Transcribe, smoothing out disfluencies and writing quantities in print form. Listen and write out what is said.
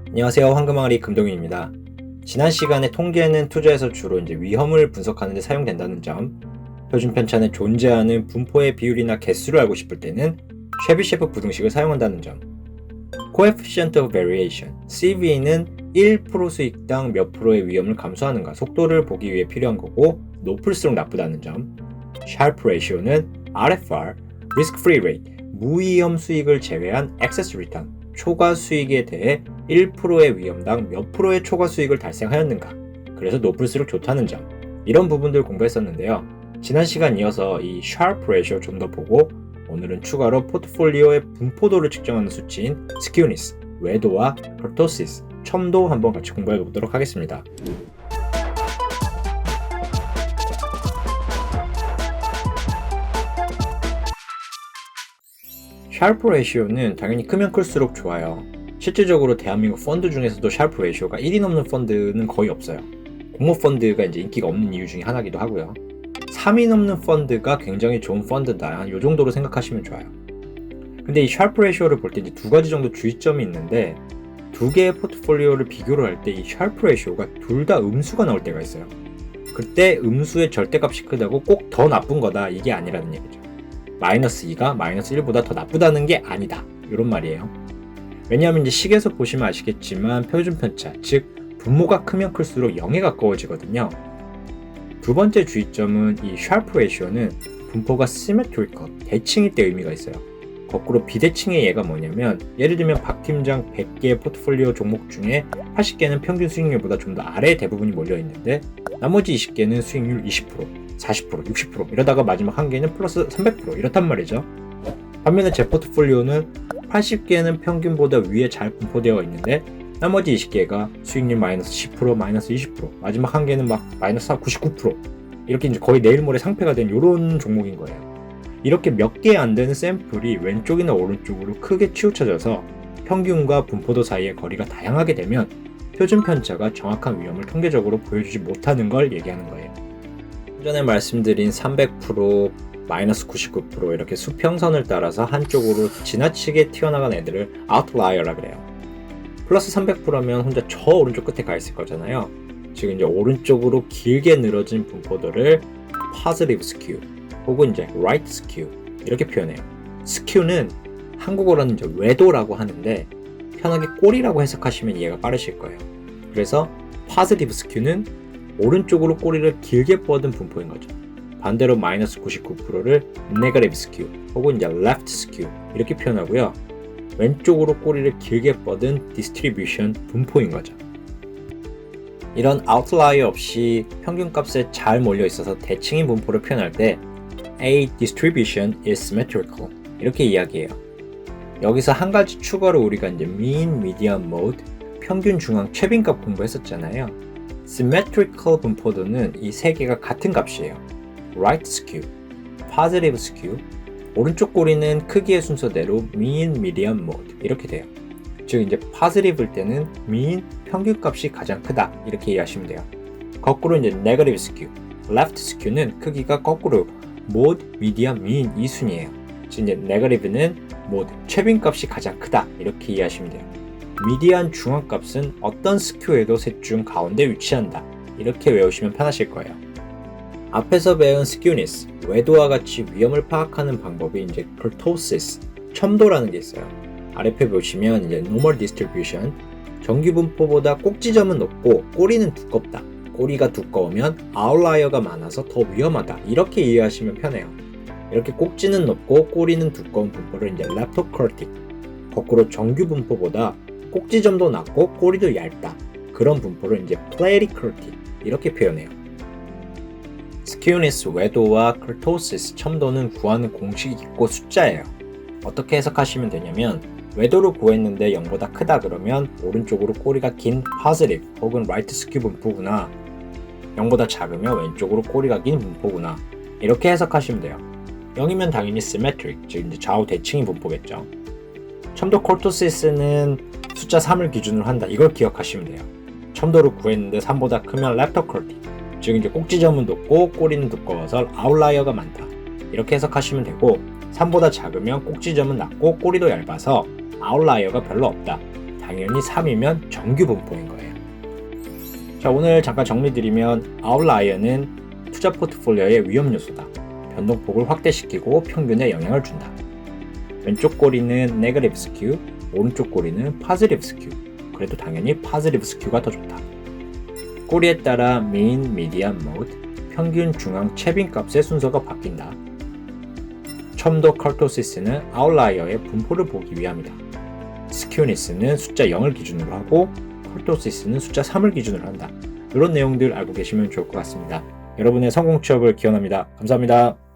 안녕하세요. 황금항아리 금동윤입니다. 지난 시간에 통계는 투자에서 주로 위험을 분석하는 데 사용된다는 점, 표준 편차는 존재하는 분포의 비율이나 개수를 알고 싶을 때는 쉐비셰프 부등식을 사용한다는 점, Coefficient of Variation, CV는 1% 수익당 몇 프로의 위험을 감소하는가 속도를 보기 위해 필요한 거고 높을수록 나쁘다는 점, Sharpe Ratio는 RFR, Risk Free Rate, 무위험 수익을 제외한 Excess Return, 초과 수익에 대해 1%의 위험당 몇 프로의 초과 수익을 달성하였는가, 그래서 높을수록 좋다는 점, 이런 부분들 공부했었는데요. 지난 시간 이어서 이 Sharpe Ratio 좀 더 보고 오늘은 추가로 포트폴리오의 분포도를 측정하는 수치인 Skewness, 외도와 Kurtosis, 첨도 한번 같이 공부해 보도록 하겠습니다. 샤르프 레이시오는 당연히 크면 클수록 좋아요. 실질적으로 대한민국 펀드 중에서도 샤르프 레이시오가 1이 넘는 펀드는 거의 없어요. 공모 펀드가 인기가 없는 이유 중에 하나이기도 하고요. 3이 넘는 펀드가 굉장히 좋은 펀드다, 한 요 정도로 생각하시면 좋아요. 근데 이 샤르프 레이시오를 볼 때 이제 두 가지 정도 주의점이 있는데, 두 개의 포트폴리오를 비교를 할 때 이 샤르프 레이시오가 둘 다 음수가 나올 때가 있어요. 그때 음수의 절대값이 크다고 꼭 더 나쁜 거다, 이게 아니라는 얘기죠. 마이너스 2가 마이너스 1보다 더 나쁘다는 게 아니다, 이런 말이에요. 왜냐하면 이제 식에서 보시면 아시겠지만 표준 편차, 즉 분모가 크면 클수록 0에 가까워지거든요. 두 번째 주의점은 이 샤르프 레이시오는 분포가 시메트리컬, 대칭일 때 의미가 있어요. 거꾸로 비대칭의 예가 뭐냐면, 예를 들면 박 팀장 100개의 포트폴리오 종목 중에 80개는 평균 수익률보다 좀 더 아래에 대부분이 몰려있는데 나머지 20개는 수익률 20%, 40%, 60% 이러다가 마지막 한 개는 플러스 300% 이렇단 말이죠. 반면에 제 포트폴리오는 80개는 평균보다 위에 잘 분포되어 있는데 나머지 20개가 수익률 마이너스 10%, 마이너스 20%, 마지막 한 개는 막 마이너스 99% 이렇게 이제 거의 내일 모레 상패가 된 이런 종목인 거예요. 이렇게 몇 개 안 되는 샘플이 왼쪽이나 오른쪽으로 크게 치우쳐져서 평균과 분포도 사이의 거리가 다양하게 되면 표준 편차가 정확한 위험을 통계적으로 보여주지 못하는 걸 얘기하는 거예요. 전에 말씀드린 300%, 마이너스 99% 이렇게 수평선을 따라서 한쪽으로 지나치게 튀어나간 애들을 아웃라이어라 그래요. 플러스 300%면 혼자 저 오른쪽 끝에 가 있을 거잖아요. 지금 이제 오른쪽으로 길게 늘어진 분포도를 positive skew 혹은 이제 right skew 이렇게 표현해요. skew는 한국어로는 이제 외도라고 하는데 편하게 꼬리라고 해석하시면 이해가 빠르실 거예요. 그래서 positive skew는 오른쪽으로 꼬리를 길게 뻗은 분포인 거죠. 반대로 마이너스 99%를 negative skew 혹은 이제 left skew 이렇게 표현하고요. 왼쪽으로 꼬리를 길게 뻗은 distribution 분포인 거죠. 이런 outlier 없이 평균값에 잘 몰려 있어서 대칭인 분포를 표현할 때 A distribution is symmetrical 이렇게 이야기해요. 여기서 한 가지 추가로 우리가 이제 mean, median, mode, 평균, 중앙, 최빈값 공부했었잖아요. symmetrical 분포도는 이 세 개가 같은 값이에요. right skew, positive skew, 오른쪽 꼬리는 크기의 순서대로 mean, median, mode 이렇게 돼요. 즉 이제 positive일 때는 mean, 평균값이 가장 크다 이렇게 이해하시면 돼요. 거꾸로 이제 negative skew, left skew는 크기가 거꾸로 mode, median, mean 이 순이에요. 즉 이제 negative는 mode, 최빈값이 가장 크다 이렇게 이해하시면 돼요. 미디안 중앙값은 어떤 스큐에도 셋 중 가운데 위치한다 이렇게 외우시면 편하실 거예요. 앞에서 배운 skewness, 외도와 같이 위험을 파악하는 방법이 이제 kurtosis, 첨도라는 게 있어요. 아래표 보시면 이제 normal distribution, 정규 분포보다 꼭지점은 높고 꼬리는 두껍다. 꼬리가 두꺼우면 아웃라이어가 많아서 더 위험하다 이렇게 이해하시면 편해요. 이렇게 꼭지는 높고 꼬리는 두꺼운 분포를 이제 lep토크라틱, 거꾸로 정규 분포보다 꼭지점도 낮고 꼬리도 얇다, 그런 분포를 이제 플레이리크라틱 이렇게 표현해요. skewness, 외도와 kurtosis, 첨도는 구하는 공식이 있고 숫자예요. 어떻게 해석하시면 되냐면, 외도를 구했는데 0보다 크다 그러면 오른쪽으로 꼬리가 긴 positive 혹은 right skew 분포구나, 0보다 작으면 왼쪽으로 꼬리가 긴 분포구나 이렇게 해석하시면 돼요. 0이면 당연히 symmetric, 즉 이제 좌우 대칭인 분포겠죠. 첨도 kurtosis는 숫자 3을 기준으로 한다, 이걸 기억하시면 돼요. 첨도를 구했는데 3보다 크면 lep토크라틱, 즉 이제 꼭지점은 높고 꼬리는 두꺼워서 아웃라이어가 많다 이렇게 해석하시면 되고, 3보다 작으면 꼭지점은 낮고 꼬리도 얇아서 아웃라이어가 별로 없다, 당연히 3이면 정규 분포인 거예요. 자, 오늘 잠깐 정리드리면 아웃라이어는 투자 포트폴리오의 위험 요소다. 변동폭을 확대시키고 평균에 영향을 준다. 왼쪽 꼬리는 네거티브 스큐, 오른쪽 꼬리는 파지티브 스큐. 그래도 당연히 파지티브 스큐가 더 좋다. 꼬리에 따라 mean, median, mode, 평균, 중앙, 최빈 값의 순서가 바뀐다. 첨도 커토시스는 아웃라이어의 분포를 보기 위함이다. 스큐니스는 숫자 0을 기준으로 하고 커토시스는 숫자 3을 기준으로 한다. 이런 내용들 알고 계시면 좋을 것 같습니다. 여러분의 성공 취업을 기원합니다. 감사합니다.